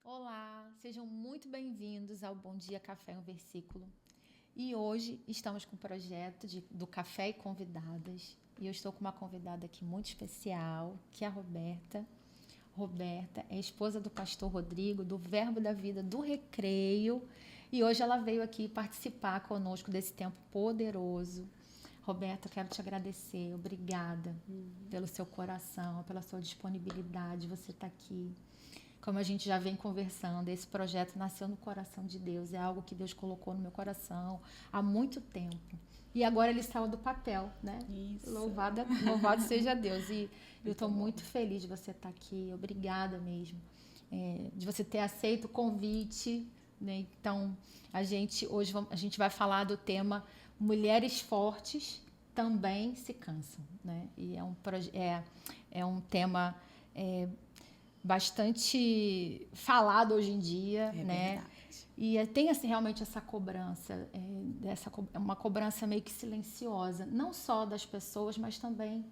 Olá, sejam muito bem-vindos ao Bom Dia Café um Versículo. E hoje estamos com o projeto do Café e Convidadas. E eu estou com uma convidada aqui muito especial, que é a Roberta. Roberta é esposa do pastor Rodrigo, do Verbo da Vida do Recreio. E hoje ela veio aqui participar conosco desse tempo poderoso. Roberta, eu quero te agradecer. Obrigada pelo seu coração, pela sua disponibilidade. Você está aqui. Como a gente já vem conversando, esse projeto nasceu no coração de Deus. É algo que Deus colocou no meu coração há muito tempo. E agora ele saiu do papel, né? Isso. Louvado seja Deus. E eu estou muito feliz de você estar aqui. Obrigada mesmo. De você ter aceito o convite. Né? Então, hoje a gente vai falar do tema Mulheres Fortes Também Se Cansam. Né? E é um tema bastante falado hoje em dia, né? Verdade. E tem assim, realmente essa cobrança, uma cobrança meio que silenciosa, não só das pessoas, mas também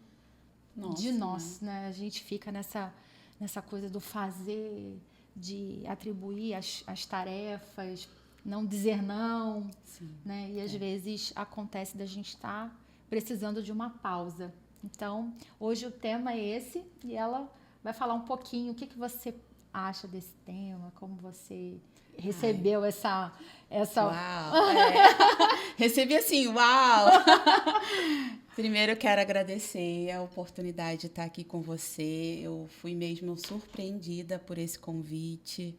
de nós, né? A gente fica nessa coisa do fazer, de atribuir as tarefas, não dizer não, né? E às vezes acontece da gente estar precisando de uma pausa. Então, hoje o tema é esse e ela vai falar um pouquinho o que você acha desse tema, como você recebeu essa... Uau! Recebi assim, uau! Primeiro eu quero agradecer a oportunidade de estar aqui com você. Eu fui mesmo surpreendida por esse convite.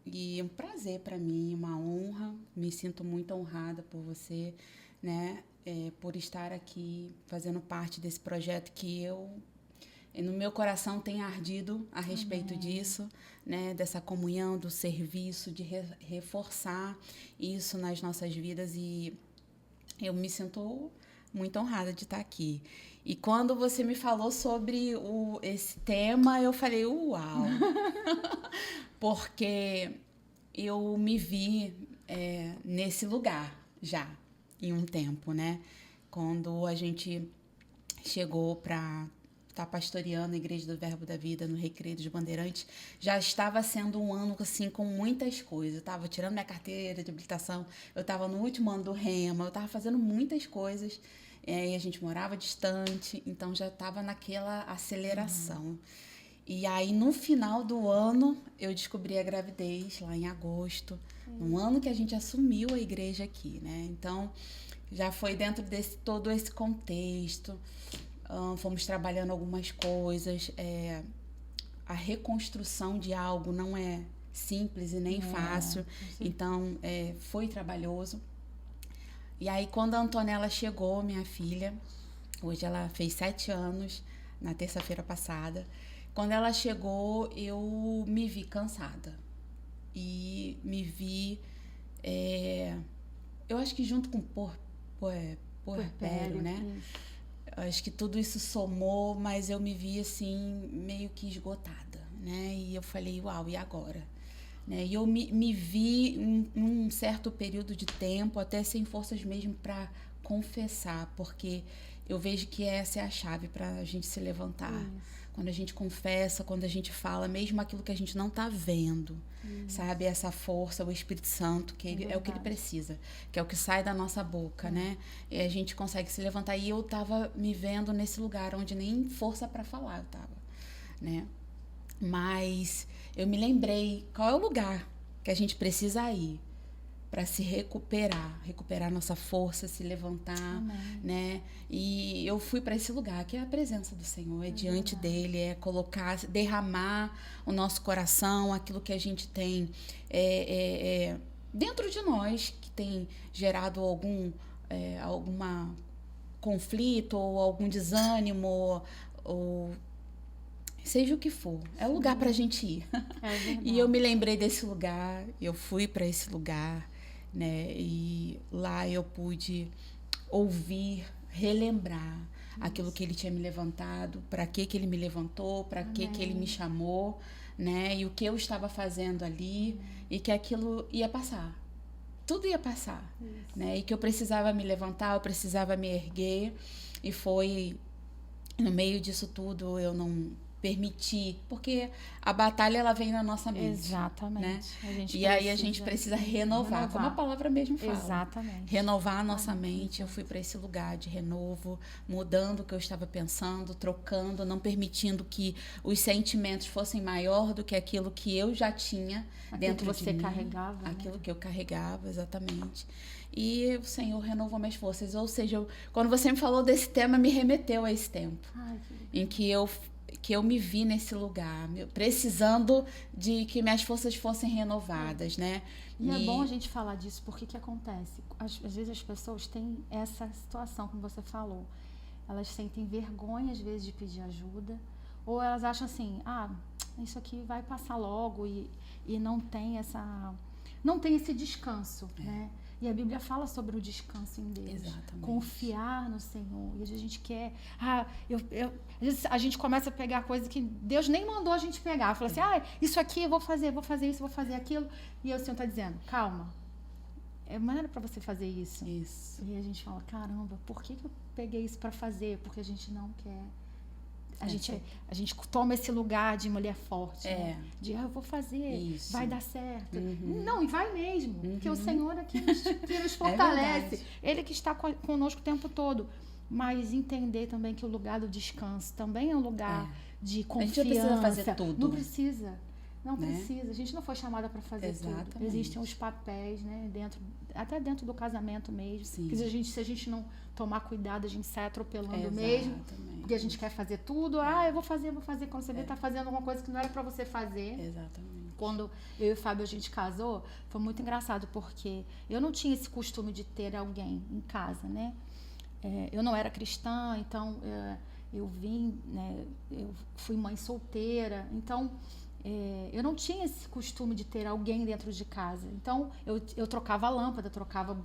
E um prazer para mim, uma honra. Me sinto muito honrada por você, né? Por estar aqui fazendo parte desse projeto que no meu coração tem ardido a respeito disso, né? Dessa comunhão, do serviço, de reforçar isso nas nossas vidas. E eu me sinto muito honrada de estar aqui. E quando você me falou sobre esse tema, eu falei, uau! Porque eu me vi nesse lugar já, em um tempo, né? Quando a gente chegou para estar pastoreando a Igreja do Verbo da Vida no Recreio dos Bandeirantes, já estava sendo um ano assim com muitas coisas. Eu estava tirando minha carteira de habilitação, eu estava no último ano do Rema, eu estava fazendo muitas coisas e a gente morava distante, então já estava naquela aceleração. E aí, no final do ano, eu descobri a gravidez, lá em agosto, no ano que a gente assumiu a igreja aqui, né? Então, já foi dentro desse todo esse contexto. Fomos trabalhando algumas coisas. A reconstrução de algo não é simples e nem fácil. Então, foi trabalhoso. E aí, quando a Antonella chegou, minha filha, hoje ela fez 7 anos, na terça-feira passada. Quando ela chegou, eu me vi cansada. E me vi... eu acho que junto com puerpério, né? Acho que tudo isso somou, mas eu me vi assim, meio que esgotada, né? E eu falei, uau, e agora? Né? E eu me vi em um certo período de tempo, até sem forças mesmo para confessar, porque eu vejo que essa é a chave para a gente se levantar. Quando a gente confessa, quando a gente fala, mesmo aquilo que a gente não está vendo, sabe? Essa força, o Espírito Santo, que é o que ele precisa, que é o que sai da nossa boca, né? E a gente consegue se levantar. E eu estava me vendo nesse lugar onde nem força para falar eu estava, né? Mas eu me lembrei qual é o lugar que a gente precisa ir para se recuperar nossa força, se levantar, né? E eu fui para esse lugar, que é a presença do Senhor, diante dele, colocar, derramar o nosso coração, aquilo que a gente tem dentro de nós, que tem gerado algum conflito, ou algum desânimo, ou seja o que for, é o lugar para a gente ir. E eu me lembrei desse lugar, eu fui para esse lugar, né? E lá eu pude ouvir, relembrar aquilo que ele tinha me levantado, para que ele me levantou, para que ele me chamou, né? E o que eu estava fazendo ali, e que aquilo ia passar. Tudo ia passar, né? E que eu precisava me levantar, eu precisava me erguer. E foi no meio disso tudo, eu não permitir, porque a batalha ela vem na nossa mente. Exatamente. Né? E aí a gente precisa renovar, como a palavra mesmo fala. Exatamente. Renovar a nossa mente. Eu fui para esse lugar de renovo, mudando o que eu estava pensando, trocando, não permitindo que os sentimentos fossem maior do que aquilo que eu já tinha dentro de mim. Aquilo que você carregava. Aquilo que eu carregava, exatamente. E o Senhor renovou minhas forças. Ou seja, quando você me falou desse tema, me remeteu a esse tempo. Em que eu me vi nesse lugar, precisando de que minhas forças fossem renovadas, né? E é bom a gente falar disso, porque que acontece? Às vezes as pessoas têm essa situação, como você falou. Elas sentem vergonha, às vezes, de pedir ajuda. Ou elas acham assim, isso aqui vai passar logo e não tem esse descanso, né? E a Bíblia fala sobre o descanso em Deus. Exatamente. Confiar no Senhor. E às vezes a gente quer... às vezes a gente começa a pegar coisas que Deus nem mandou a gente pegar. Fala assim, isso aqui eu vou fazer isso, vou fazer aquilo. E o Senhor está dizendo, calma. Não era para você fazer isso. Isso. E a gente fala, caramba, por que eu peguei isso para fazer? Porque a gente não quer... A gente toma esse lugar de mulher forte, né? De eu vou fazer, isso. Vai dar certo. Não, e vai mesmo, porque o Senhor é que nos fortalece, Ele que está conosco o tempo todo. Mas entender também que o lugar do descanso também é um lugar de confiança. A gente não precisa fazer tudo. Não precisa. A gente não foi chamada para fazer tudo. Existem os papéis, né? Até dentro do casamento mesmo. Sim. Porque se a gente não tomar cuidado, a gente sai atropelando mesmo. Porque a gente quer fazer tudo. Eu vou fazer. Quando você vê, tá fazendo alguma coisa que não era para você fazer. Exatamente. Quando eu e o Fábio, a gente casou, foi muito engraçado, porque eu não tinha esse costume de ter alguém em casa, né? Eu não era cristã, então eu vim, né? Eu fui mãe solteira, então... eu não tinha esse costume de ter alguém dentro de casa. Então, eu trocava a lâmpada, trocava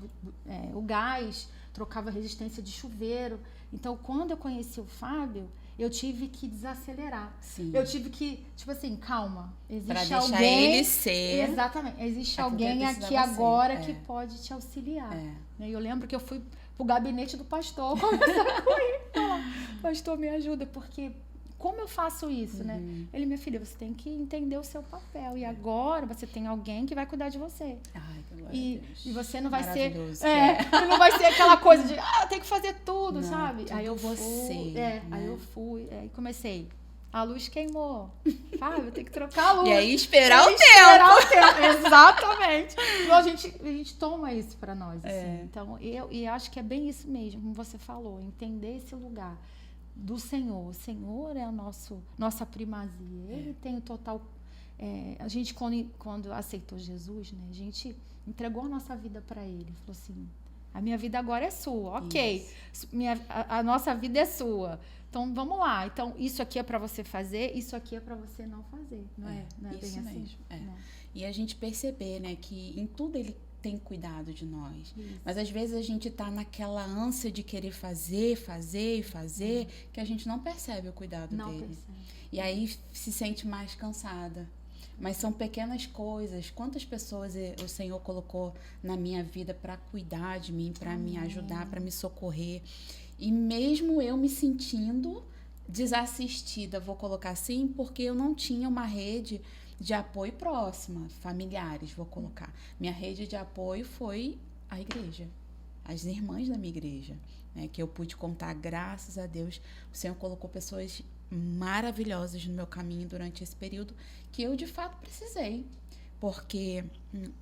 o gás, trocava a resistência de chuveiro. Então, quando eu conheci o Fábio, eu tive que desacelerar. Sim. Eu tive que, tipo assim, calma. Existe alguém... ele ser... Exatamente. Existe alguém aqui agora que pode te auxiliar. E eu lembro que eu fui pro gabinete do pastor conversar com ele. Pastor, me ajuda, porque... Como eu faço isso, né? Ele, minha filha, você tem que entender o seu papel. E agora você tem alguém que vai cuidar de você. Que glória a Deus. E você não vai ser... não vai ser aquela coisa de, eu tenho que fazer tudo, não, sabe? Aí eu fui. Aí eu fui. Aí comecei. A luz queimou. Fábio, eu tenho que trocar a luz. E aí esperar o tempo. Exatamente. Então, a gente toma isso pra nós. Assim. Então, eu acho que é bem isso mesmo, como você falou. Entender esse lugar do Senhor. O Senhor é a nossa primazia. Ele tem o total... a gente, quando aceitou Jesus, né, a gente entregou a nossa vida para Ele. Falou assim, a minha vida agora é sua. Ok, a nossa vida é sua. Então, vamos lá. Então, isso aqui é para você fazer, isso aqui é para você não fazer. Não é bem isso assim? Mesmo. E a gente perceber, né, que em tudo Ele tem cuidado de nós. Isso. Mas às vezes a gente tá naquela ânsia de querer fazer, que a gente não percebe o cuidado dele. Percebe. E aí se sente mais cansada. Mas são pequenas coisas. Quantas pessoas o Senhor colocou na minha vida para cuidar de mim, para me ajudar, para me socorrer. E mesmo eu me sentindo desassistida, vou colocar assim, porque eu não tinha uma rede de apoio próxima, familiares, vou colocar. Minha rede de apoio foi a igreja, as irmãs da minha igreja, né, que eu pude contar, graças a Deus. O Senhor colocou pessoas maravilhosas no meu caminho durante esse período que eu, de fato, precisei. Porque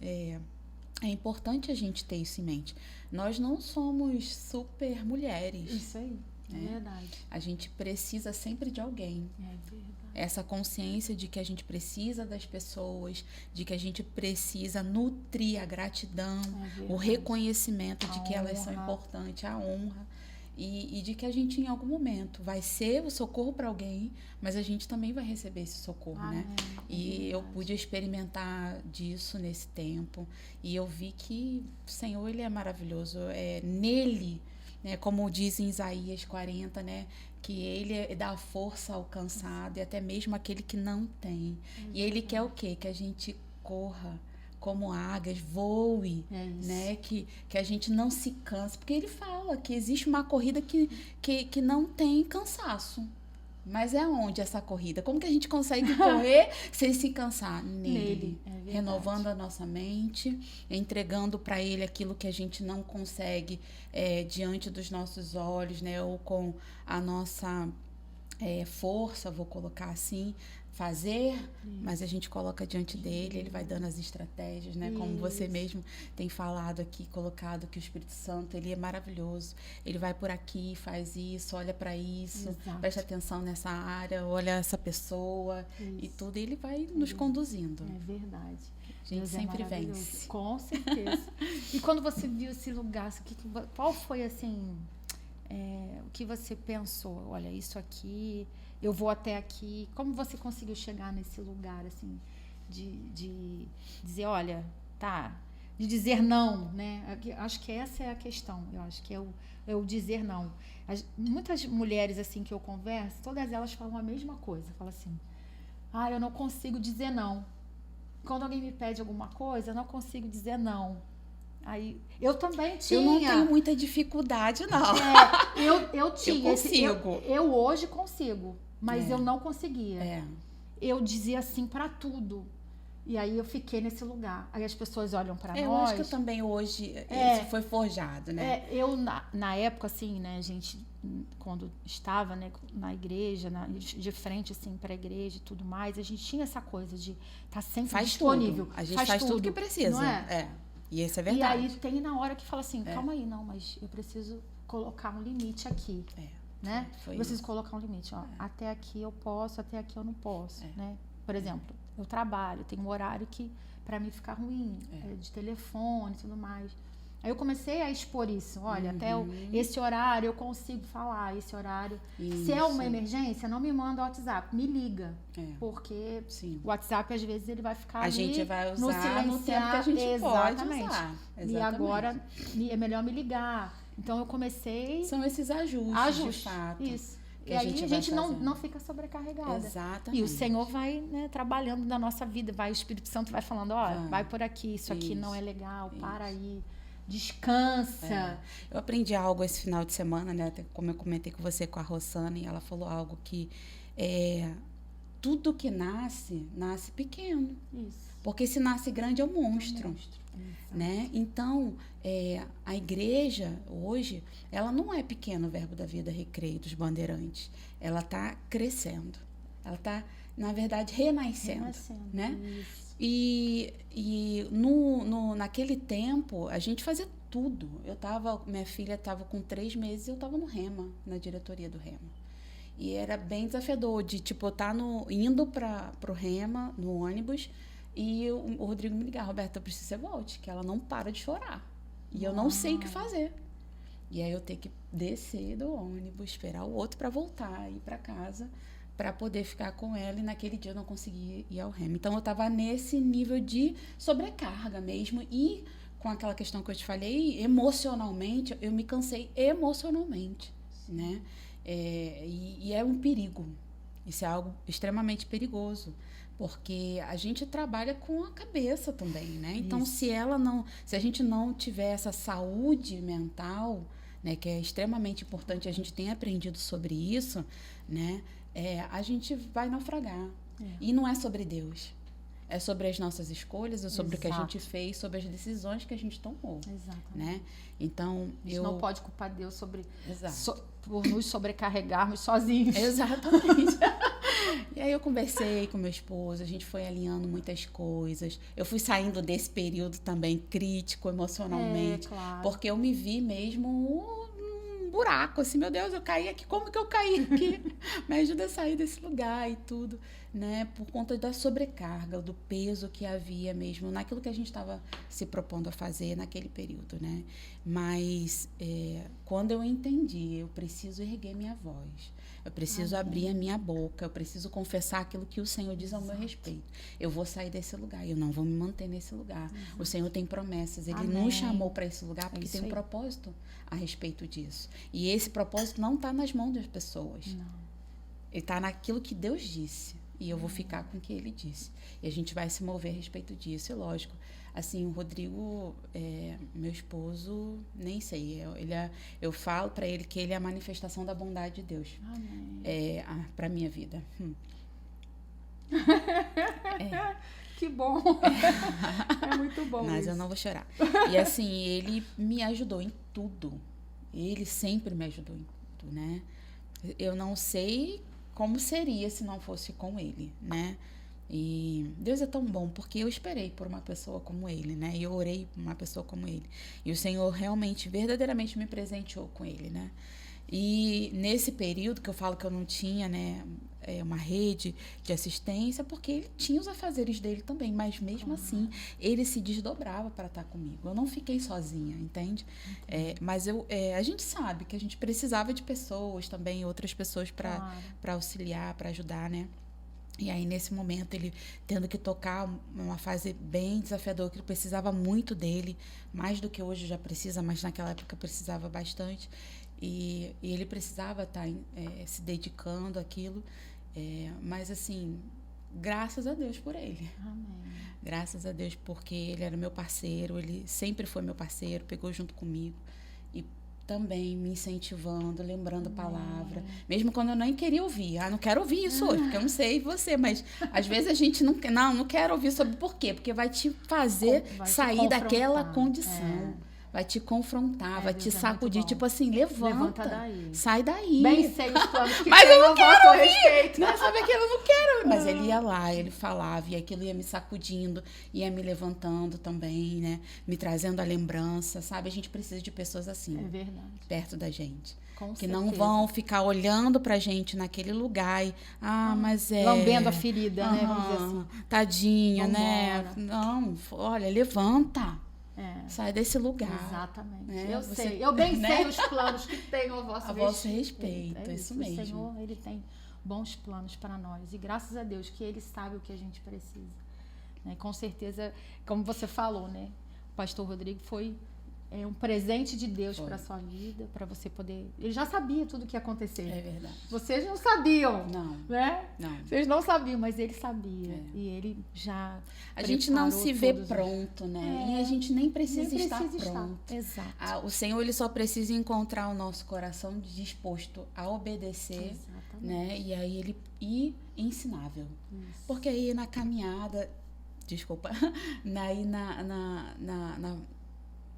é importante a gente ter isso em mente. Nós não somos super mulheres. Isso aí, é verdade. A gente precisa sempre de alguém. É verdade. Essa consciência de que a gente precisa das pessoas, de que a gente precisa nutrir a gratidão, o reconhecimento de que elas são importantes, a honra, e de que a gente em algum momento vai ser o socorro para alguém, mas a gente também vai receber esse socorro, né? E eu pude experimentar disso nesse tempo, e eu vi que o Senhor, Ele é maravilhoso, nele, né, como diz em Isaías 40, né, que Ele dá força ao cansado e até mesmo aquele que não tem. E Ele quer o quê? Que a gente corra como águias, voe, né, que a gente não se canse, porque Ele fala que existe uma corrida que não tem cansaço. Mas é onde essa corrida? Como que a gente consegue correr sem se cansar? Nele. Renovando a nossa mente, entregando para ele aquilo que a gente não consegue diante dos nossos olhos, né? Ou com a nossa força, vou colocar assim, fazer, mas a gente coloca diante dele, ele vai dando as estratégias, né? Como você mesmo tem falado aqui, colocado que o Espírito Santo, ele é maravilhoso. Ele vai por aqui, faz isso, olha para isso, presta atenção nessa área, olha essa pessoa e tudo, e ele vai nos conduzindo. É verdade. A gente sempre vence. Com certeza. E quando você viu esse lugar, qual foi assim, o que você pensou? Olha, isso aqui, eu vou até aqui. Como você conseguiu chegar nesse lugar, assim, de dizer, olha, tá, de dizer não, né? Acho que essa é a questão. Eu acho que é o dizer não. Muitas mulheres, assim, que eu converso, todas elas falam a mesma coisa. Falam assim, eu não consigo dizer não. Quando alguém me pede alguma coisa, eu não consigo dizer não. Aí, eu também tinha. Eu não tenho muita dificuldade, não. Eu tinha. Eu consigo. Eu hoje consigo, mas eu não conseguia. Eu dizia assim para tudo. E aí eu fiquei nesse lugar. Aí as pessoas olham para nós. Eu acho que eu também hoje isso foi forjado, né? Eu na época, assim, né, a gente, quando estava, né, na igreja, de frente, assim, para a igreja e tudo mais, a gente tinha essa coisa de estar sempre disponível. Tudo. A gente faz tudo que precisa. Não é? E isso é verdade. E aí tem na hora que fala assim, calma aí, não, mas eu preciso colocar um limite aqui. Né? Eu preciso colocar um limite. Ó, até aqui eu posso, até aqui eu não posso. Né? Por exemplo, eu trabalho, tem um horário que para mim fica ruim, de telefone e tudo mais. Aí eu comecei a expor isso. Olha, até esse horário eu consigo falar, esse horário. Isso. Se é uma emergência, não me manda o WhatsApp, me liga. Porque o WhatsApp, às vezes, ele vai ficar a gente vai usar no silenciar, no tempo que a gente pode usar. E agora é melhor me ligar. Então eu comecei... São esses ajustes. De fato. Isso. E aí a gente não fica sobrecarregada. Exatamente. E o Senhor vai, né, trabalhando na nossa vida. O Espírito Santo vai falando, vai por aqui, isso aqui não é legal, para aí. Descansa. Eu aprendi algo esse final de semana, né? Como eu comentei com você, com a Rossana, e ela falou algo que tudo que nasce pequeno. Isso. Porque se nasce grande é um monstro. Né? Então, a igreja hoje, ela não é pequeno, o Verbo da Vida Recreio dos Bandeirantes. Ela está crescendo. Ela está, na verdade, renascendo. Né? Isso. E naquele tempo, a gente fazia tudo. Minha filha estava com 3 meses e eu estava no Rema, na diretoria do Rema. E era bem desafiador de, tipo, eu estar indo para o Rema, no ônibus, e o Rodrigo me ligar, Roberta, eu preciso que você volte, que ela não para de chorar. E eu não sei o que fazer. E aí eu tenho que descer do ônibus, esperar o outro para voltar, ir para casa, para poder ficar com ela, e naquele dia eu não consegui ir ao Rema. Então eu estava nesse nível de sobrecarga mesmo, e com aquela questão que eu te falei, emocionalmente, eu me cansei emocionalmente, né? E é um perigo. Isso é algo extremamente perigoso, porque a gente trabalha com a cabeça também, né? Então, se a gente não tiver essa saúde mental, né, que é extremamente importante, a gente tem aprendido sobre isso, né? A gente vai naufragar. E não é sobre Deus. É sobre as nossas escolhas, é sobre o que a gente fez, sobre as decisões que a gente tomou. Exatamente. Né? Então, a gente não pode culpar Deus por nos sobrecarregarmos sozinhos. Exatamente. E aí eu conversei com meu esposo, a gente foi alinhando muitas coisas. Eu fui saindo desse período também crítico emocionalmente. Claro. Porque eu me vi mesmo buraco, assim, meu Deus, eu caí aqui, como que eu caí aqui? Me ajuda a sair desse lugar e tudo, né? Por conta da sobrecarga, do peso que havia mesmo naquilo que a gente estava se propondo a fazer naquele período, né? Mas quando eu entendi, eu preciso erguer minha voz, eu preciso abrir a minha boca, eu preciso confessar aquilo que o Senhor diz ao meu respeito. Eu vou sair desse lugar, eu não vou me manter nesse lugar. O Senhor tem promessas, Ele nos chamou para esse lugar porque tem um propósito a respeito disso. E esse propósito não está nas mãos das pessoas. Não. Ele está naquilo que Deus disse. e eu vou ficar com o que ele disse. E a gente vai se mover a respeito disso, e lógico. Assim, o Rodrigo, meu esposo, nem sei, eu falo para ele que ele é a manifestação da bondade de Deus. Amém. Para minha vida. Que bom. É muito bom. Mas isso. eu não vou chorar. E assim, ele me ajudou em tudo. Ele sempre me ajudou em tudo, né? Eu não sei como seria se não fosse com ele, né? E Deus é tão bom, porque eu esperei por uma pessoa como ele, né? E eu orei por uma pessoa como ele. E o Senhor realmente, verdadeiramente me presenteou com ele, né? E nesse período que eu falo que eu não tinha, né, uma rede de assistência, porque ele tinha os afazeres dele também, mas mesmo assim, ele se desdobrava para estar comigo. Eu não fiquei sozinha, entende? Mas a gente sabe que a gente precisava de pessoas também, outras pessoas para auxiliar, para ajudar, né? E aí, nesse momento, ele tendo que tocar uma fase bem desafiadora, que ele precisava muito dele, mais do que hoje já precisa, mas naquela época precisava bastante. E ele precisava estar se dedicando àquilo. Mas, assim, graças a Deus por ele. Amém. Graças a Deus porque ele era meu parceiro, ele sempre foi meu parceiro, pegou junto comigo. E também me incentivando, lembrando a palavra. Mesmo quando eu nem queria ouvir. Não quero ouvir isso hoje, porque eu não sei você, mas às vezes a gente não quero ouvir sobre por quê. Porque vai te fazer sair daquela condição. Vai te confrontar, vai te sacudir, tipo assim, levanta daí. Sai daí. Bem sei os planos que mas tem eu não quero ouvir. Respeito. Não, sabe aquilo? Eu não quero. Mas ele ia lá, ele falava, e aquilo ia me sacudindo, ia me levantando também, né? Me trazendo a lembrança, sabe? A gente precisa de pessoas assim. É verdade. Perto da gente. Com que certeza. Não vão ficar olhando pra gente naquele lugar e, mas lambendo a ferida, né? Vamos dizer assim. Tadinha, Vambora. Né? Não, olha, levanta. Sai desse lugar. Exatamente. Eu sei. Eu bem sei os planos que tem ao vosso respeito. Isso mesmo. O Senhor, ele tem bons planos para nós. E graças a Deus que ele sabe o que a gente precisa. Né? Com certeza, como você falou, né? O pastor Rodrigo foi um presente de Deus para a sua vida, para você poder... Ele já sabia tudo o que ia acontecer. É verdade. Vocês não sabiam. Não. Né? Não. Vocês não sabiam, mas ele sabia. E ele já A gente não se vê pronto, né? E a gente nem precisa estar pronto. Exato. O Senhor, ele só precisa encontrar o nosso coração disposto a obedecer, né? E aí ele ir ensinável. Isso. Porque aí na caminhada... Desculpa.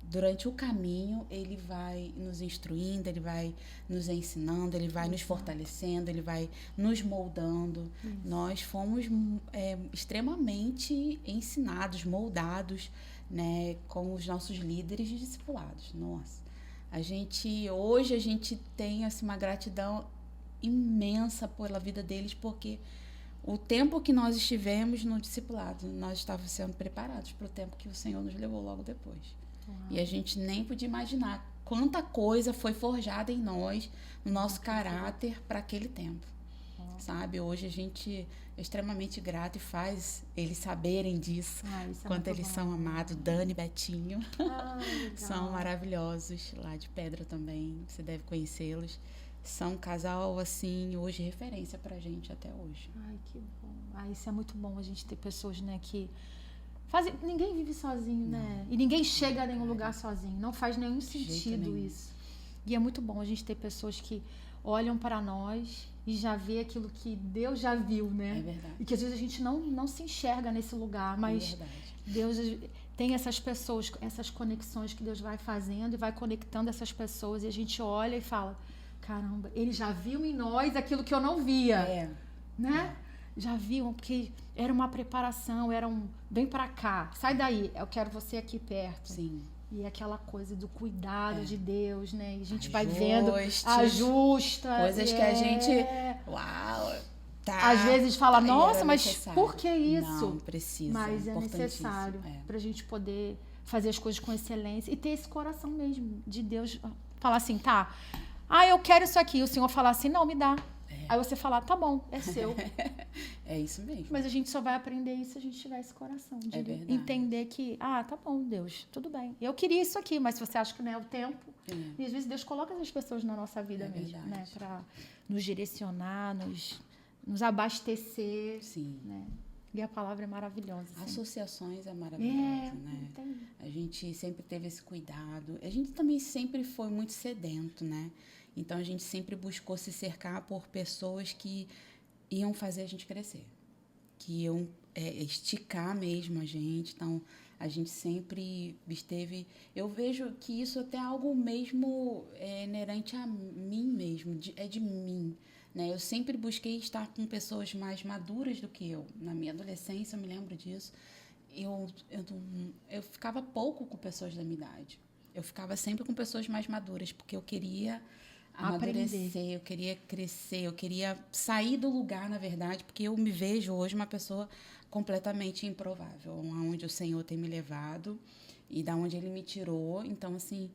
Durante o caminho, ele vai nos instruindo, ele vai nos ensinando, ele vai nos fortalecendo, ele vai nos moldando. Nós fomos extremamente ensinados, moldados, né, com os nossos líderes de discipulados. Nossa, hoje a gente tem assim, uma gratidão imensa pela vida deles, porque o tempo que nós estivemos no discipulado, nós estávamos sendo preparados para o tempo que o Senhor nos levou logo depois. E a gente nem podia imaginar quanta coisa foi forjada em nós, no nosso caráter, para aquele tempo. Sabe? Hoje a gente é extremamente grato e faz eles saberem disso, quanto eles são amados. Dani e Betinho são maravilhosos, lá de Pedra também, você deve conhecê-los. São um casal, assim, hoje referência pra gente até hoje. Ai, que bom. Isso é muito bom, a gente ter pessoas, né, que... Ninguém vive sozinho, né? E ninguém chega a nenhum lugar sozinho. Não faz nenhum sentido isso. E é muito bom a gente ter pessoas que olham para nós e já vê aquilo que Deus já viu, né? É verdade. E que às vezes a gente não se enxerga nesse lugar, mas Deus tem essas pessoas, essas conexões que Deus vai fazendo e vai conectando essas pessoas e a gente olha e fala, caramba, ele já viu em nós aquilo que eu não via, né? Já viam, porque era uma preparação, vem pra cá, sai daí, eu quero você aqui perto. Sim. E aquela coisa do cuidado de Deus, né? E a gente vai vendo, ajusta. Coisas que a gente, uau, tá. Às vezes fala, nossa, mas necessário. Por que isso? Não, precisa. Mas é necessário pra gente poder fazer as coisas com excelência e ter esse coração mesmo de Deus. Falar assim, tá, eu quero isso aqui. E o Senhor falar assim, não, me dá. Aí você falar, tá bom, é seu. É isso mesmo. Mas a gente só vai aprender isso se a gente tiver esse coração. De entender que, tá bom, Deus, tudo bem. Eu queria isso aqui, mas se você acha que não é o tempo... E às vezes Deus coloca essas pessoas na nossa vida mesmo, né? Pra nos direcionar, nos abastecer. Sim. Né? E a palavra é maravilhosa. Assim. Associações é maravilhosa, né? Entendi. A gente sempre teve esse cuidado. A gente também sempre foi muito sedento, né? Então, a gente sempre buscou se cercar por pessoas que iam fazer a gente crescer. Que iam esticar mesmo a gente. Então, a gente sempre esteve... Eu vejo que isso até é algo mesmo inerente a mim mesmo. É de mim. Né? Eu sempre busquei estar com pessoas mais maduras do que eu. Na minha adolescência, eu me lembro disso. Eu ficava pouco com pessoas da minha idade. Eu ficava sempre com pessoas mais maduras, porque eu queria amadurecer, eu queria crescer, eu queria sair do lugar, na verdade, porque eu me vejo hoje uma pessoa completamente improvável, aonde o Senhor tem me levado e da onde Ele me tirou. Então, assim,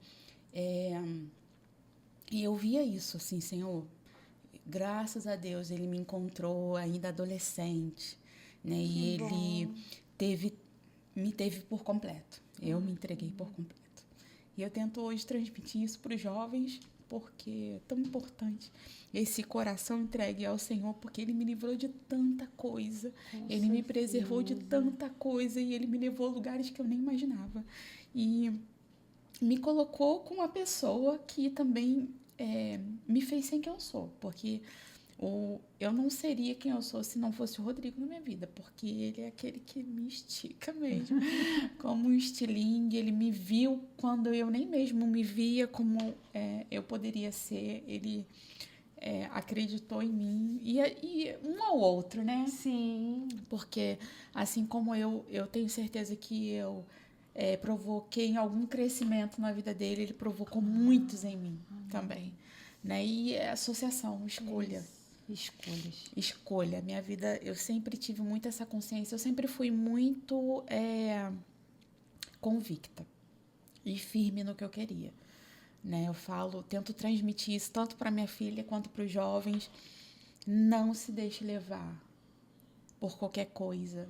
e eu via isso, assim, Senhor... Graças a Deus, Ele me encontrou ainda adolescente, né? E Ele me teve por completo. Eu me entreguei por completo. E eu tento hoje transmitir isso para os jovens, porque é tão importante esse coração entregue ao Senhor, porque Ele me livrou de tanta coisa. Ele me preservou de tanta coisa e Ele me levou a lugares que eu nem imaginava. E me colocou com uma pessoa que também... me fez ser quem eu sou, porque eu não seria quem eu sou se não fosse o Rodrigo na minha vida, porque ele é aquele que me estica mesmo, como um estilingue. Ele me viu quando eu nem mesmo me via como eu poderia ser. Ele acreditou em mim e um ao outro, né? Sim. Porque assim como eu tenho certeza que eu provoquei algum crescimento na vida dele, ele provocou muitos em mim também, né? E associação, escolha. Escolha. Minha vida, eu sempre tive muito essa consciência, eu sempre fui muito convicta e firme no que eu queria, né? Tento transmitir isso tanto para minha filha quanto para os jovens. Não se deixe levar por qualquer coisa.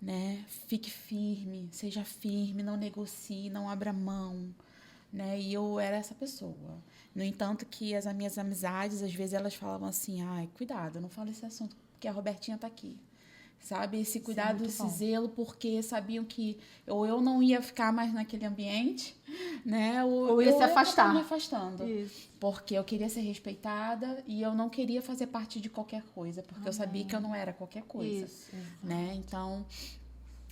Né? Fique firme, seja firme, não negocie, não abra mão, né? E eu era essa pessoa. No entanto, que as minhas amizades, às vezes, elas falavam assim, ai, cuidado, não fala esse assunto, porque a Robertinha tá aqui. Sabe? Esse cuidado, esse zelo, porque sabiam que ou eu não ia ficar mais naquele ambiente, né? Ou ia se afastar. Me afastando. Isso. Porque eu queria ser respeitada e eu não queria fazer parte de qualquer coisa, porque eu sabia que eu não era qualquer coisa. Isso, né? Então,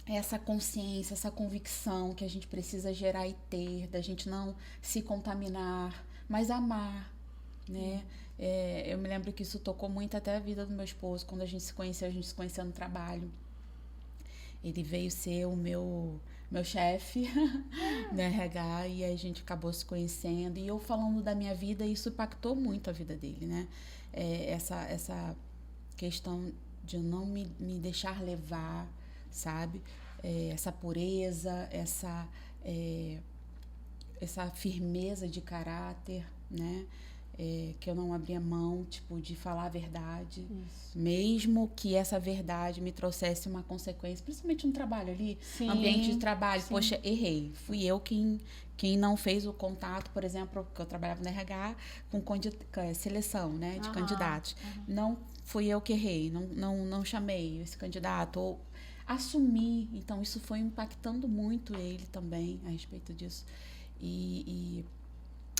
essa consciência, essa convicção que a gente precisa gerar e ter, da gente não se contaminar, mas amar, né? Eu me lembro que isso tocou muito até a vida do meu esposo. Quando a gente se conheceu no trabalho. Ele veio ser o meu chefe no RH e a gente acabou se conhecendo. E eu falando da minha vida, isso impactou muito a vida dele, né? Essa questão de não me deixar levar, sabe? Essa pureza, essa firmeza de caráter, né? Que eu não abria mão, tipo, de falar a verdade. Isso. Mesmo que essa verdade me trouxesse uma consequência, principalmente no trabalho ali, sim, ambiente de trabalho. Sim. Poxa, errei. Fui eu quem não fez o contato, por exemplo, porque eu trabalhava no RH com seleção, né, de candidatos. Não fui eu que errei, não chamei esse candidato, ou assumi. Então, isso foi impactando muito ele também a respeito disso. E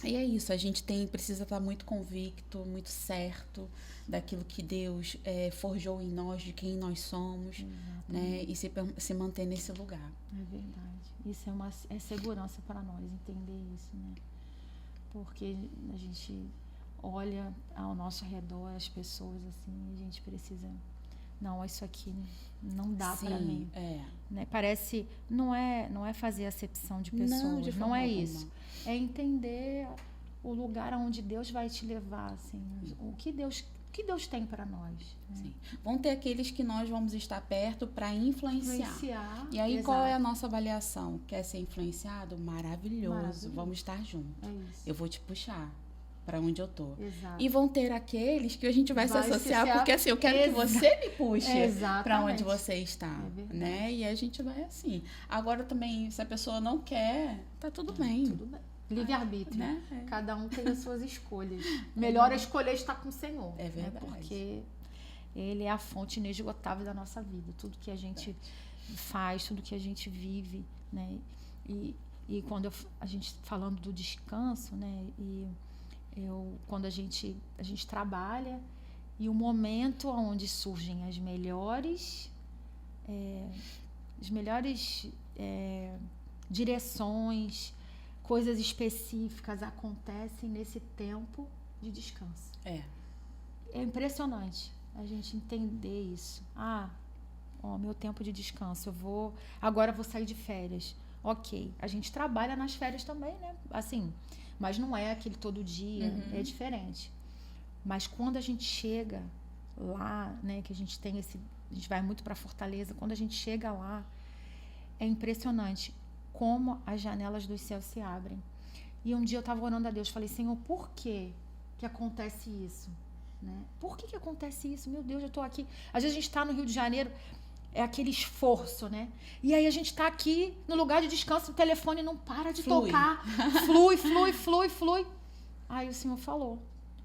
é isso, a gente precisa estar muito convicto, muito certo daquilo que Deus forjou em nós, de quem nós somos, né? E se manter nesse lugar. É verdade. Isso é segurança para nós, entender isso, né? Porque a gente olha ao nosso redor as pessoas assim, e a gente precisa... Não, isso aqui não dá para mim. Né? Parece... Não é fazer acepção de pessoas, não é isso. É entender o lugar onde Deus vai te levar, assim, o que Deus tem para nós. Né? Sim. Vão ter aqueles que nós vamos estar perto para influenciar. E aí, exato, qual é a nossa avaliação? Quer ser influenciado? Maravilhoso. Vamos estar juntos. Eu vou te puxar para onde eu tô. Exato. E vão ter aqueles que a gente vai se associar, porque assim, eu quero que você me puxe para onde você está, né? E a gente vai assim. Agora também, se a pessoa não quer, tá tudo bem. Tudo bem. Livre-arbítrio, né? Cada um tem as suas escolhas. Melhor escolher estar com o Senhor. É verdade. Né? Porque Ele é a fonte inesgotável da nossa vida. Tudo que a gente faz, tudo que a gente vive, né? E quando a gente falando do descanso, né? Quando a gente trabalha, e o momento onde surgem as melhores direções, coisas específicas acontecem nesse tempo de descanso. É impressionante a gente entender isso. Meu tempo de descanso, agora eu vou sair de férias. Ok, a gente trabalha nas férias também, né? Assim, mas não é aquele todo dia, é diferente. Mas quando a gente chega lá, né, que a gente vai muito para Fortaleza, quando a gente chega lá, é impressionante como as janelas dos céus se abrem. E um dia eu estava orando a Deus, falei, Senhor, por que acontece isso? Né? Por que acontece isso? Meu Deus, eu estou aqui. Às vezes a gente está no Rio de Janeiro, é aquele esforço, né? E aí a gente está aqui no lugar de descanso, o telefone não para de tocar. Flui. Aí o Senhor falou,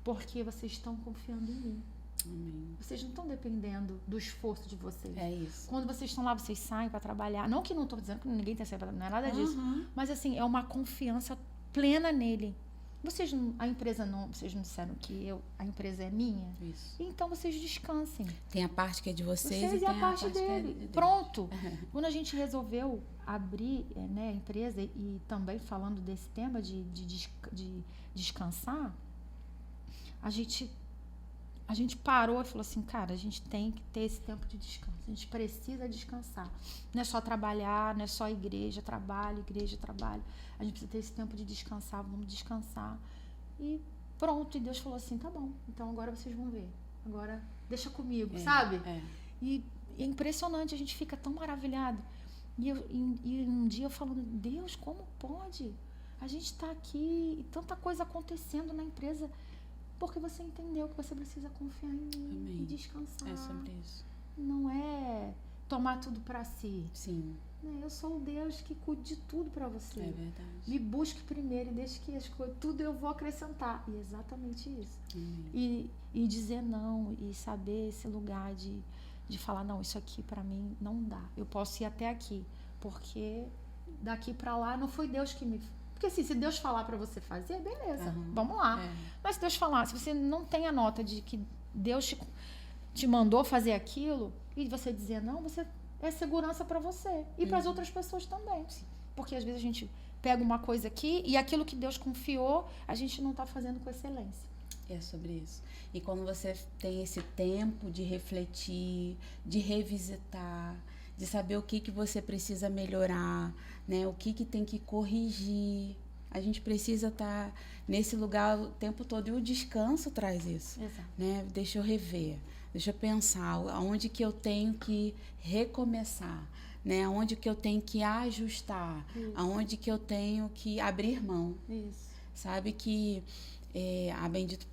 porque vocês estão confiando em mim. Amém. Vocês não estão dependendo do esforço de vocês. É isso. Quando vocês estão lá, vocês saem para trabalhar. Não que não estou dizendo que ninguém está saindo, não é nada disso. Mas assim, é uma confiança plena nele. Vocês não disseram que a empresa é minha? Isso. Então vocês descansem. Tem a parte que é de vocês e tem a parte dele. Que é de Deus. Pronto. Quando a gente resolveu abrir, né, a empresa e também falando desse tema de descansar, a gente parou e falou assim, cara, a gente tem que ter esse tempo de descanso. A gente precisa descansar. Não é só trabalhar, não é só igreja, trabalho. A gente precisa ter esse tempo de descansar, vamos descansar. E pronto, e Deus falou assim, tá bom, então agora vocês vão ver. Agora deixa comigo, sabe? E é impressionante, a gente fica tão maravilhado. E um dia eu falando, Deus, como pode? A gente tá aqui e tanta coisa acontecendo na empresa... Porque você entendeu que você precisa confiar em mim e descansar. É sobre isso. Não é tomar tudo para si. Sim. Eu sou o Deus que cuide de tudo para você. É verdade. Me busque primeiro e deixe que as coisas, tudo eu vou acrescentar. E é exatamente isso. E dizer não e saber esse lugar de falar, não, isso aqui para mim não dá. Eu posso ir até aqui, porque daqui para lá não foi Deus que me... Porque assim, se Deus falar para você fazer, beleza, vamos lá. Mas se Deus falar, se você não tem a nota de que Deus te mandou fazer aquilo, e você dizer não, é segurança para você. E para as outras pessoas também. Porque às vezes a gente pega uma coisa aqui e aquilo que Deus confiou, a gente não está fazendo com excelência. É sobre isso. E quando você tem esse tempo de refletir, de revisitar, de saber o que você precisa melhorar, né? O que tem que corrigir. A gente precisa estar nesse lugar o tempo todo. E o descanso traz isso. Exato. Né? Deixa eu rever, deixa eu pensar aonde que eu tenho que recomeçar, né? Aonde que eu tenho que ajustar, aonde que eu tenho que abrir mão. Isso. Sabe que a Bendito...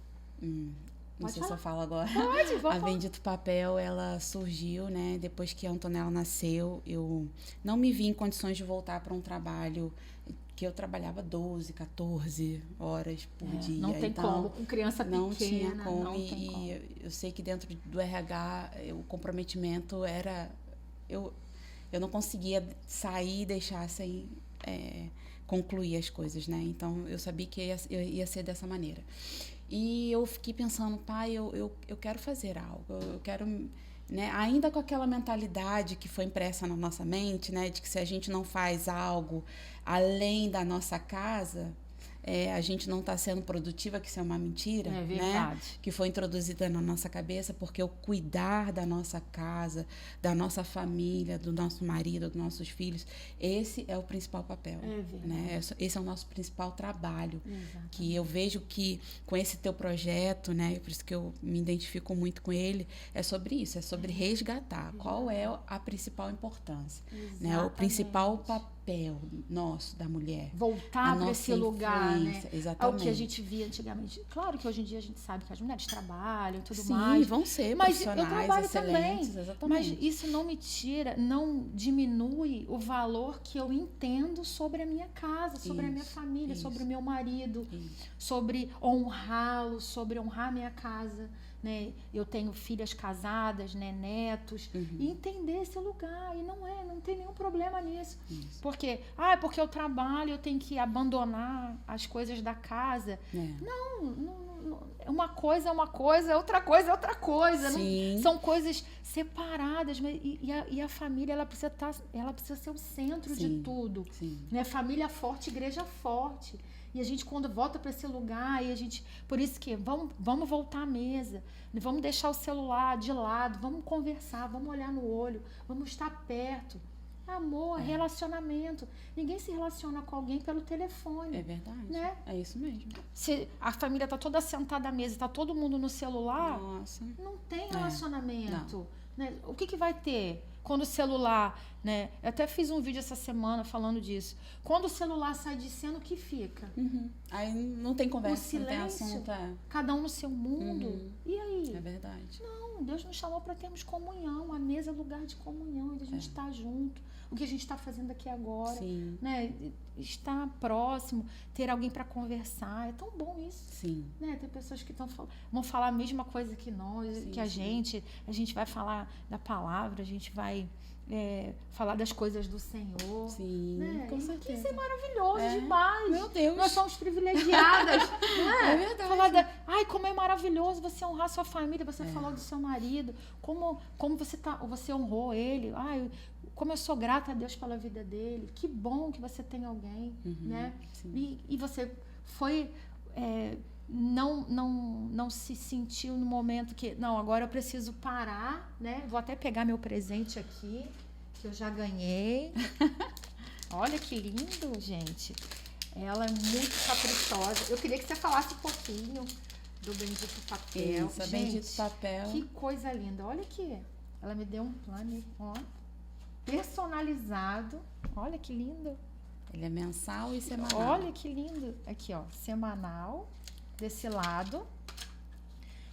Não sei se eu falo agora. Pode, a Bendito Papel, ela surgiu, né? Depois que a Antonella nasceu, eu não me vi em condições de voltar para um trabalho que eu trabalhava 12, 14 horas por dia. Não tem então, como, com criança pequena. Não tinha como. Não tem como. Eu sei que dentro do RH, o comprometimento era... Eu não conseguia sair e deixar sem concluir as coisas, né? Então, eu sabia que ia ser dessa maneira. E eu fiquei pensando, pai, eu quero fazer algo, eu quero, né, ainda com aquela mentalidade que foi impressa na nossa mente, né, de que se a gente não faz algo além da nossa casa, a gente não está sendo produtiva, que isso é uma mentira, né, que foi introduzida na nossa cabeça, porque o cuidar da nossa casa, da nossa família, do nosso marido, dos nossos filhos, esse é o principal papel, né? Esse é o nosso principal trabalho. Exatamente. Que eu vejo que com esse teu projeto, né, por isso que eu me identifico muito com ele, é sobre isso, é sobre resgatar qual é a principal importância, né, o principal papel nosso, da mulher. Voltar para esse lugar, né? Exatamente. Ao que a gente via antigamente. Claro que hoje em dia a gente sabe que as mulheres trabalham e tudo Sim, mais. vão ser mas profissionais eu trabalho excelentes, também. exatamente. Mas isso não me tira, não diminui o valor que eu entendo sobre a minha casa, sobre a minha família, sobre o meu marido, sobre honrá-lo, sobre honrar a minha casa, né? Eu tenho filhas casadas, né? Netos, e entender esse lugar. E não tem nenhum problema nisso. Isso. Porque eu trabalho, eu tenho que abandonar as coisas da casa. Não, uma coisa é uma coisa, outra coisa é outra coisa. Não, são coisas separadas, mas e a família ela precisa ser o centro de tudo. Né? Família forte, igreja forte. E a gente, quando volta para esse lugar, por isso que vamos voltar à mesa, vamos deixar o celular de lado, vamos conversar, vamos olhar no olho, vamos estar perto. Amor, relacionamento. Ninguém se relaciona com alguém pelo telefone. É verdade. Né? É isso mesmo. Se a família tá toda sentada à mesa, tá todo mundo no celular, não tem relacionamento. Né? O que vai ter quando o celular, né? Eu até fiz um vídeo essa semana falando disso. Quando o celular sai de cena, o que fica? Aí não tem conversa, o silêncio, não tem assunto. Cada um no seu mundo. E aí? É verdade. Não, Deus nos chamou para termos comunhão. A mesa é lugar de comunhão, onde a gente está junto. O que a gente está fazendo aqui agora, né? Estar próximo, ter alguém para conversar, é tão bom isso. Né? Tem pessoas que vão falar a mesma coisa que nós, que a gente vai falar da palavra, a gente vai falar das coisas do Senhor. Né? Com certeza. Isso é maravilhoso demais. Meu Deus. Nós somos privilegiadas. Né? É verdade. Falar como é maravilhoso você honrar sua família, você falou do seu marido, como você honrou ele. Como eu sou grata a Deus pela vida dele. Que bom que você tem alguém, né? E você foi... não se sentiu no momento que... Não, agora eu preciso parar, né? Vou até pegar meu presente aqui, que eu já ganhei. Olha que lindo, gente. Ela é muito caprichosa. Eu queria que você falasse um pouquinho do Bendito Papel. Isso, Bendito Papel. Que coisa linda. Olha aqui. Ela me deu um planner, ó. Personalizado. Olha que lindo. Ele é mensal e semanal. Olha que lindo. Aqui, ó. Semanal desse lado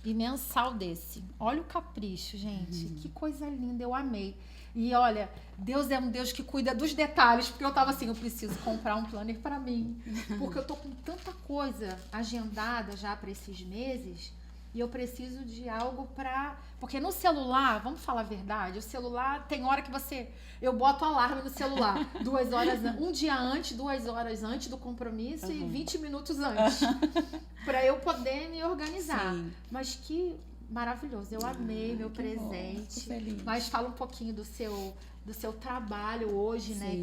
e mensal desse. Olha o capricho, gente. Que coisa linda. Eu amei. E olha, Deus é um Deus que cuida dos detalhes, porque eu tava assim, eu preciso comprar um planner para mim, porque eu tô com tanta coisa agendada já para esses meses. E eu preciso de algo porque no celular, vamos falar a verdade, o celular tem hora que eu boto alarme no celular, 2 horas, um dia antes, 2 horas antes do compromisso e 20 minutos antes, para eu poder me organizar. Mas que maravilhoso, eu amei meu presente. Mas fala um pouquinho do seu trabalho hoje, né?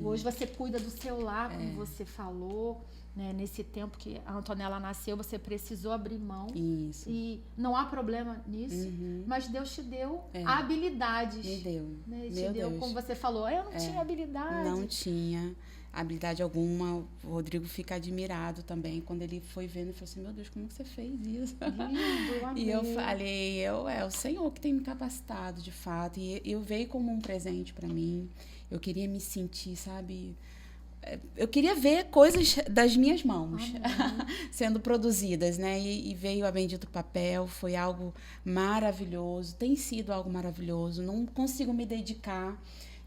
Hoje você cuida do seu lar, como você falou. Né, nesse tempo que a Antonella nasceu, você precisou abrir mão. E não há problema nisso, mas Deus te deu habilidades. Me deu. Né? Te deu, como você falou, eu não tinha habilidade. Não tinha habilidade alguma. O Rodrigo fica admirado também. Quando ele foi vendo, ele falou assim, meu Deus, como que você fez isso? Lindo, eu amei. E eu falei, é o Senhor que tem me capacitado, de fato. E eu veio como um presente para mim. Eu queria me sentir, sabe... Eu queria ver coisas das minhas mãos sendo produzidas, né? E veio a Bendito Papel, foi algo maravilhoso, tem sido algo maravilhoso. Não consigo me dedicar,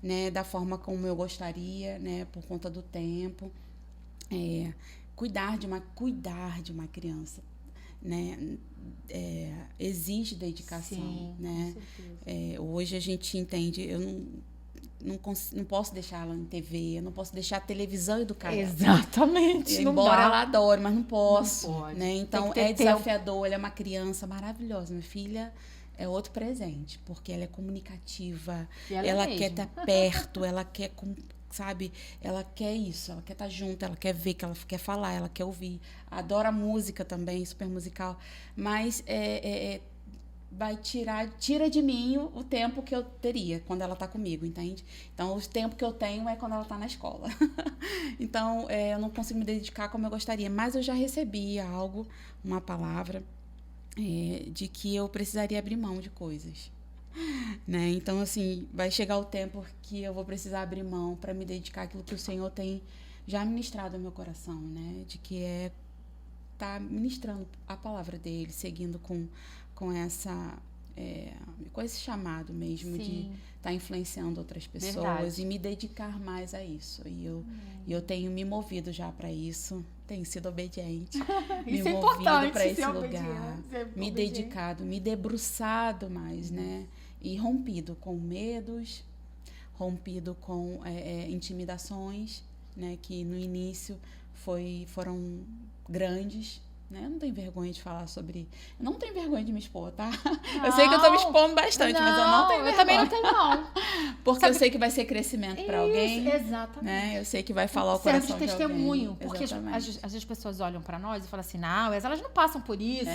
né, da forma como eu gostaria, né, por conta do tempo. Cuidar de uma criança, né? Exige dedicação, né? Hoje a gente entende, eu não posso deixar ela em TV, eu não posso deixar a televisão educar ela. Exatamente. Embora ela adore, mas não posso. Não pode. Né? Então é desafiador, ela é uma criança maravilhosa. Minha filha é outro presente, porque ela é comunicativa, ela quer estar perto, ela quer, sabe, ela quer isso, ela quer estar junto, ela quer ver, que ela quer falar, ela quer ouvir. Adora música também, super musical, mas tira de mim o tempo que eu teria quando ela tá comigo, entende? Então, o tempo que eu tenho é quando ela tá na escola. Então, eu não consigo me dedicar como eu gostaria, mas eu já recebi uma palavra, de que eu precisaria abrir mão de coisas, né? Então, assim, vai chegar o tempo que eu vou precisar abrir mão para me dedicar àquilo que o Senhor tem já ministrado no meu coração, né? De que tá ministrando a palavra dele, seguindo com esse chamado mesmo. Sim. De estar influenciando outras pessoas. Verdade. E me dedicar mais a isso. E eu tenho me movido já para isso, tenho sido obediente, me Isso é movido importante, para esse ser lugar, obediente, ser me obediente. dedicado, me debruçado mais, né? E rompido com medos, rompido com intimidações, né? Que no início foram grandes. Eu não tenho vergonha de falar sobre... Eu não tenho vergonha de me expor, tá? Eu sei que eu tô me expondo bastante, mas eu não tenho vergonha. Eu também não tenho, não. Porque eu sei que vai ser crescimento para alguém. Exatamente. Né? Eu sei que vai falar o serve coração de testemunho. De alguém. Porque às vezes as pessoas olham pra nós e falam assim, não, elas não passam por isso.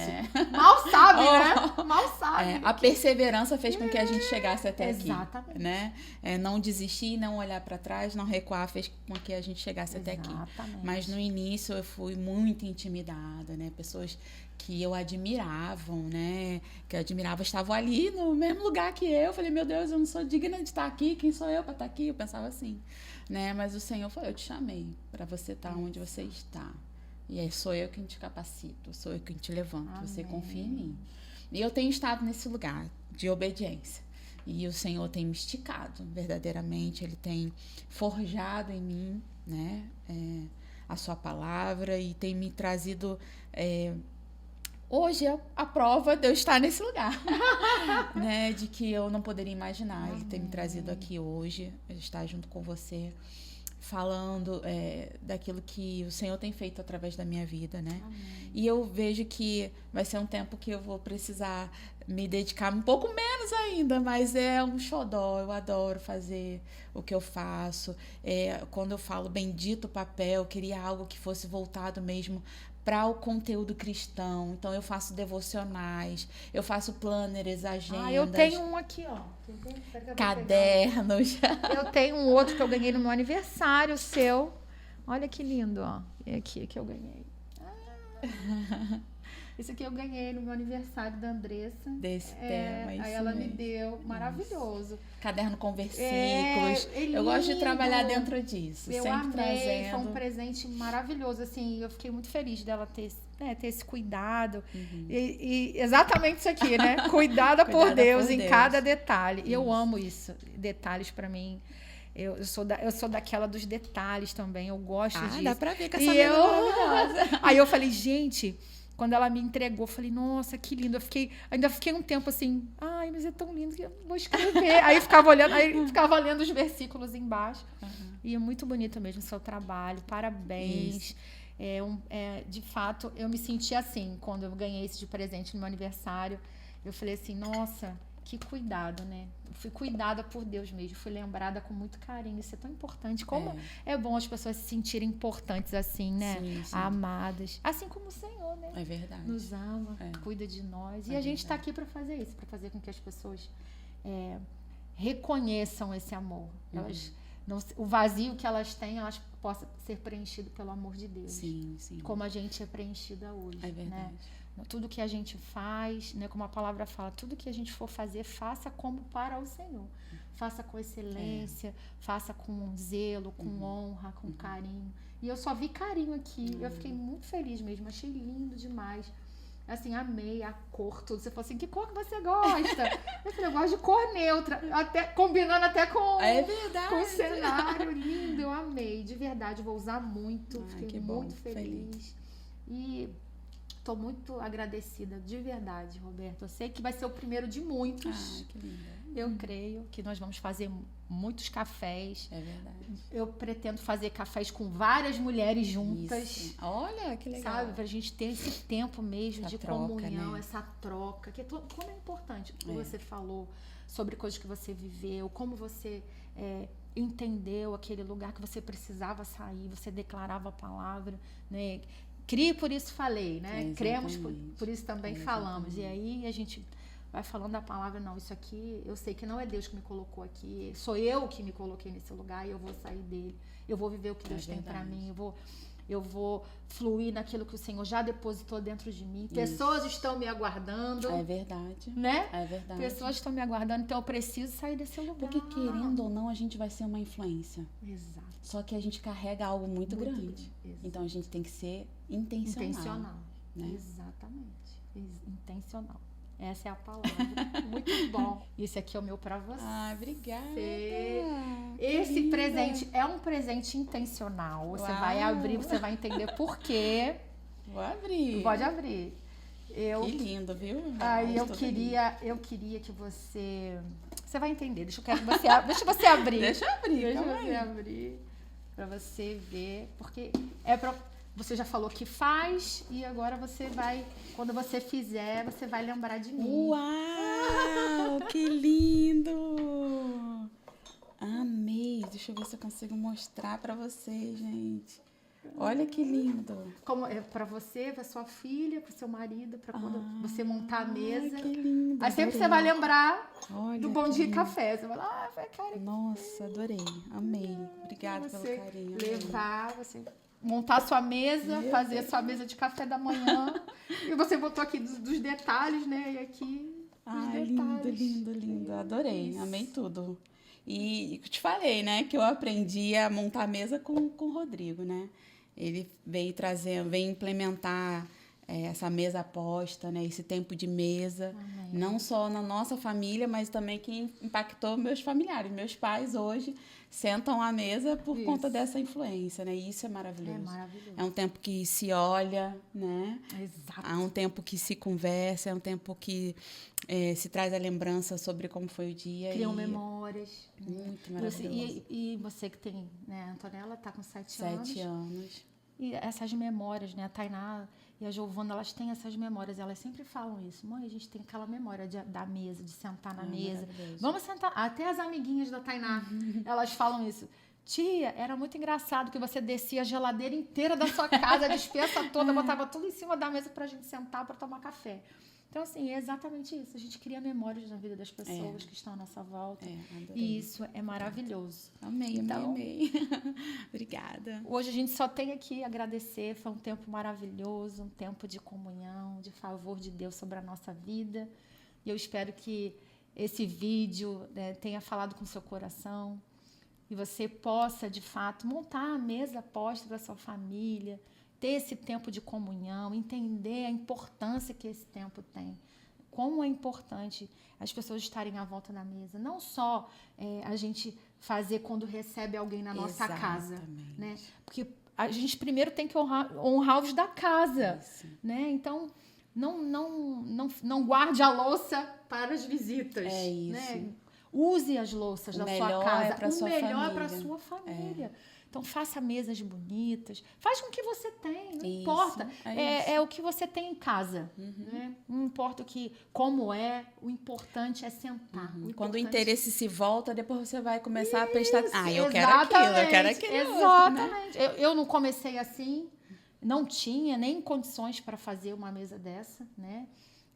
Mal sabem, né? Mal sabem. A perseverança fez com que a gente chegasse até aqui. Exatamente. Né? Não desistir, não olhar para trás, não recuar, fez com que a gente chegasse até aqui. Mas no início eu fui muito intimidada, né? Pessoas que eu admiravam, né? Que eu admirava, estavam ali no mesmo lugar que eu. Falei, meu Deus, eu não sou digna de estar aqui. Quem sou eu para estar aqui? Eu pensava assim, né? Mas o Senhor falou, eu te chamei para você estar onde você está. E aí sou eu quem te capacito, sou eu quem te levanto. Amém. Você confia em mim. E eu tenho estado nesse lugar de obediência. E o Senhor tem me esticado, verdadeiramente. Ele tem forjado em mim, né? A sua palavra e tem me trazido... Hoje é a prova de eu estar nesse lugar, né? De que eu não poderia imaginar. Ele ter me trazido aqui hoje, estar junto com você, falando daquilo que o Senhor tem feito através da minha vida, né? Amém. E eu vejo que vai ser um tempo que eu vou precisar me dedicar um pouco menos ainda, mas é um xodó, eu adoro fazer o que eu faço. Quando eu falo bendito papel, eu queria algo que fosse voltado mesmo para o conteúdo cristão. Então eu faço devocionais, eu faço planners, agendas. Eu tenho um aqui, ó. Cadernos. Eu tenho um outro que eu ganhei no meu aniversário, seu. Olha que lindo, ó. É aqui que eu ganhei. Esse aqui eu ganhei no meu aniversário da Andressa. Desse tema, isso aí ela mesmo. Me deu. Maravilhoso. Caderno com versículos. Eu gosto de trabalhar dentro disso. Eu sempre amei. trazendo. Foi um presente maravilhoso. Assim, eu fiquei muito feliz dela ter esse cuidado. Uhum. E exatamente isso aqui, né? Cuidada por Deus em cada detalhe. E eu amo isso. Detalhes pra mim. Eu sou daquela dos detalhes também. Eu gosto disso. Dá pra ver que essa menina maravilhosa. Aí eu falei, gente... Quando ela me entregou, eu falei, nossa, que lindo. Ainda fiquei um tempo assim, ai, mas é tão lindo que eu vou escrever. Aí ficava lendo os versículos embaixo. Uhum. E é muito bonito mesmo o seu trabalho. Parabéns. De fato, eu me senti assim, quando eu ganhei esse de presente no meu aniversário. Eu falei assim, nossa, que cuidado, né? Eu fui cuidada por Deus mesmo, fui lembrada com muito carinho. Isso é tão importante. Como é bom as pessoas se sentirem importantes assim, né? Sim, sim. Amadas. Assim como o Senhor, né? É verdade. Nos ama, cuida de nós. E a gente está aqui para fazer isso, para fazer com que as pessoas reconheçam esse amor. Elas, o vazio que elas têm, elas possam ser preenchido pelo amor de Deus. Sim, sim. Como a gente é preenchida hoje. É verdade. Né? Tudo que a gente faz, né, como a palavra fala, tudo que a gente for fazer, faça como para o Senhor. Faça com excelência, faça com zelo, com honra, com carinho. E eu só vi carinho aqui. Eu fiquei muito feliz mesmo. Achei lindo demais. Assim, amei a cor, tudo. Você falou assim, que cor que você gosta? Eu falei, eu gosto de cor neutra. Combinando até com, com o cenário. Lindo, eu amei. De verdade, vou usar muito. Fiquei muito feliz. E... estou muito agradecida, de verdade, Roberto. Eu sei que vai ser o primeiro de muitos. Que linda. Eu creio que nós vamos fazer muitos cafés. É verdade. Eu pretendo fazer cafés com várias mulheres juntas. Isso. Olha, que legal. Sabe, pra gente ter esse tempo mesmo de comunhão, né? essa troca. Como é importante o que você falou sobre coisas que você viveu, como você entendeu aquele lugar que você precisava sair, você declarava a palavra, né? Crie, por isso falei, né? Cremos, por isso também falamos. E aí a gente vai falando a palavra, não, isso aqui, eu sei que não é Deus que me colocou aqui, sou eu que me coloquei nesse lugar e eu vou sair dele. Eu vou viver o que Deus tem para mim, eu vou fluir naquilo que o Senhor já depositou dentro de mim. Pessoas estão me aguardando. É verdade. Né? É verdade. Pessoas estão me aguardando, então eu preciso sair desse lugar. Porque querendo ou não, a gente vai ser uma influência. Exato. Só que a gente carrega algo muito grande. Então a gente tem que ser intencional. Né? Exatamente. Intencional. Essa é a palavra. Muito bom. Esse aqui é o meu pra você. Obrigada. Esse linda. presente é um presente intencional. Você Uau. vai abrir, você vai entender por quê. Vou abrir. Pode abrir. Que lindo, viu? Aí eu Tô queria que você vai entender. Deixa você abrir. Deixa eu abrir, Deixa calma você aí. abrir pra você ver, porque você já falou que faz e agora você vai, quando você fizer, você vai lembrar de mim. Uau, que lindo! Amei. Deixa eu ver se eu consigo mostrar pra vocês, gente. Olha que lindo. Como é para você, para sua filha, para seu marido, para quando você montar a mesa. Que lindo. Aí sempre adorei. você vai lembrar Olha do Bom que Dia lindo. Café. Você vai lá, foi cara. Nossa, adorei. Amei. Obrigada Você pelo carinho. amei. levar, você montar a sua mesa, Meu fazer a Deus. sua mesa de café da manhã. E você botou aqui dos detalhes, né? E aqui os Ai, detalhes. lindo. Adorei. Isso. Amei tudo. E te falei, né, que eu aprendi a montar a mesa com o Rodrigo, né? Ele veio implementar essa mesa aposta, né? Esse tempo de mesa. Amém. Não só na nossa família, mas também que impactou meus familiares. Meus pais hoje sentam à mesa por Isso. conta dessa influência, né? E isso é maravilhoso. É maravilhoso. É um tempo que se olha, né? Exato. Há um tempo que se conversa, é um tempo que se traz a lembrança sobre como foi o dia. Criam e memórias. Muito maravilhoso. E você que tem, né? A Antonella tá com 7 anos. 7 anos. E essas memórias, né? A Tainá e a Giovana, elas têm essas memórias. Elas sempre falam isso. Mãe, a gente tem aquela memória da mesa, de sentar na mesa. Maravilhoso. Vamos sentar. Até as amiguinhas da Tainá, elas falam isso. Tia, era muito engraçado que você descia a geladeira inteira da sua casa, a despensa toda, botava tudo em cima da mesa pra gente sentar pra tomar café. Então, assim, é exatamente isso. A gente cria memórias na vida das pessoas que estão à nossa volta. Adorei. E isso é maravilhoso. Amei. Então, Obrigada. hoje a gente só tem aqui a agradecer. Foi um tempo maravilhoso, um tempo de comunhão, de favor de Deus sobre a nossa vida. E eu espero que esse vídeo, né, tenha falado com o seu coração e você possa, de fato, montar a mesa posta para sua família, ter esse tempo de comunhão, entender a importância que esse tempo tem. Como é importante as pessoas estarem à volta da mesa. Não só a gente fazer quando recebe alguém na nossa casa, Exatamente. né? Porque a gente primeiro tem que honrar os da casa, Isso. né? Então, não guarde a louça para as visitas. É isso. Né? Use as louças O da sua melhor casa. é pra o sua melhor é para a família. sua família. Então, faça mesas bonitas. Faz com o que você tem, não Isso, importa. é É o que você tem em casa. Né? Não importa como é, o importante é sentar. O Quando o importante- interesse se volta, depois você vai começar a prestar. Eu quero Exatamente, aquilo, eu quero aquele outro, né? Exatamente. Eu não comecei assim, não tinha nem condições para fazer uma mesa dessa, né?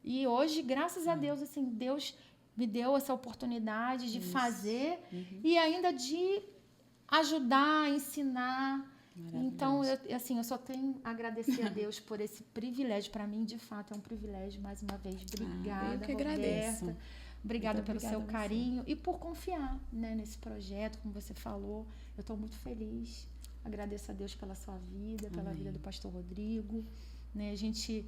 E hoje, graças a Deus, assim, Deus me deu essa oportunidade de fazer e ainda de ajudar, ensinar. Então, eu só tenho a agradecer a Deus por esse privilégio. Para mim, de fato, é um privilégio. Mais uma vez, obrigada, eu que Roberta. agradeço. Obrigada Muito pelo obrigada seu a você. carinho e por confiar, né, nesse projeto, como você falou. Eu estou muito feliz. Agradeço a Deus pela sua vida, pela vida do pastor Rodrigo. Né? A gente...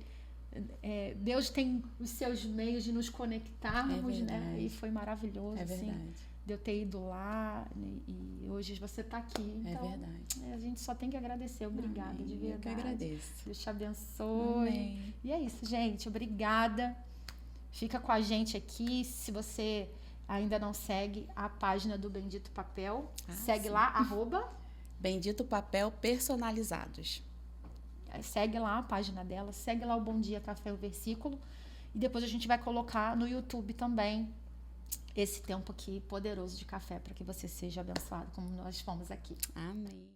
Deus tem os seus meios de nos conectarmos, né? verdade. E foi maravilhoso, É assim, verdade. de eu ter ido lá, né? E hoje você está aqui. É Então, verdade. a gente só tem que agradecer. Obrigada, Amém. de Eu verdade. que agradeço. Deus te abençoe. Amém. E é isso, gente. Obrigada. Fica com a gente aqui. Se você ainda não segue a página do Bendito Papel, segue sim. lá, Bendito Papel Personalizados. segue lá a página dela, segue lá o Bom Dia Café, o versículo. E depois a gente vai colocar no YouTube também esse tempo aqui poderoso de café para que você seja abençoado como nós fomos aqui. Amém.